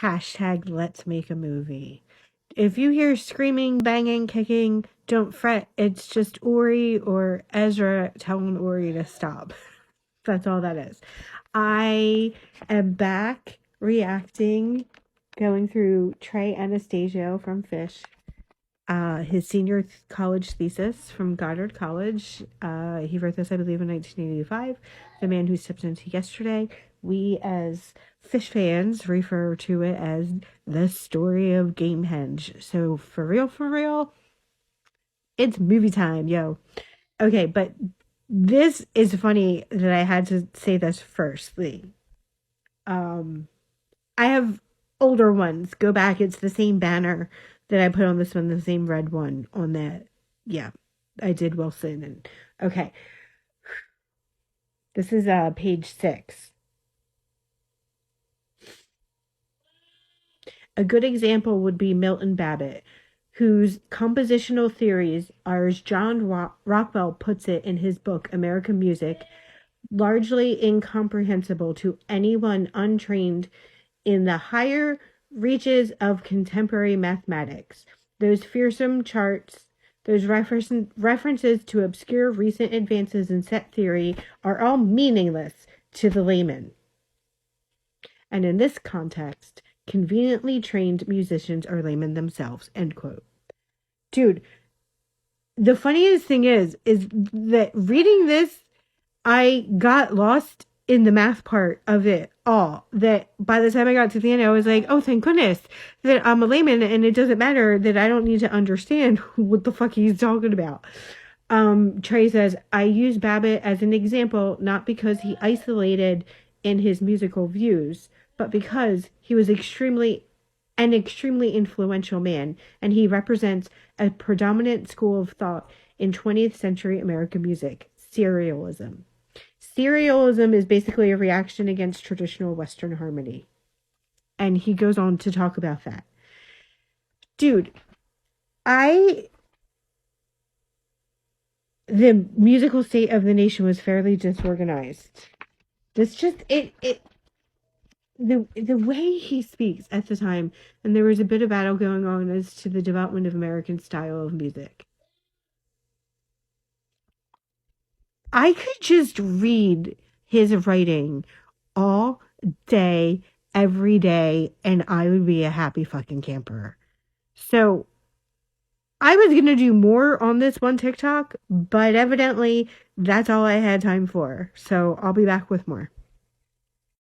Hashtag let's make a movie. If you hear screaming, banging, kicking, don't fret. It's just Ori or Ezra telling Ori to stop. That's all that is. I am back reacting, going through Trey Anastasio from Fish, his senior college thesis from Goddard College. He wrote this, I believe, in 1985. The Man Who Stepped Into Yesterday. We, as Fish fans, refer to it as the story of Gamehenge. So, for real, it's movie time, yo. Okay, but this is funny that I had to say this firstly. I have older ones. Go back. It's the same banner that I put on this one, the same red one on that. Yeah, I did Wilson. And okay. This is page 6. A good example would be Milton Babbitt, whose compositional theories are, as John Rockwell puts it in his book, American Music, largely incomprehensible to anyone untrained in the higher reaches of contemporary mathematics. Those fearsome charts, those references to obscure recent advances in set theory are all meaningless to the layman. And in this context, conveniently trained musicians are laymen themselves, end quote. Dude, the funniest thing is that reading this, I got lost in the math part of it all. That by the time I got to the end, I was like, oh, thank goodness that I'm a layman and it doesn't matter that I don't need to understand what the fuck he's talking about. Trey says, I use Babbitt as an example, not because he isolated in his musical views, but because he was an extremely influential man, and he represents a predominant school of thought in 20th century American music, serialism. Serialism is basically a reaction against traditional Western harmony. And he goes on to talk about that. Dude, the musical state of the nation was fairly disorganized. The way he speaks at the time, and there was a bit of battle going on as to the development of American style of music. I could just read his writing all day, every day, and I would be a happy fucking camper. So I was going to do more on this one TikTok, but evidently that's all I had time for. So I'll be back with more.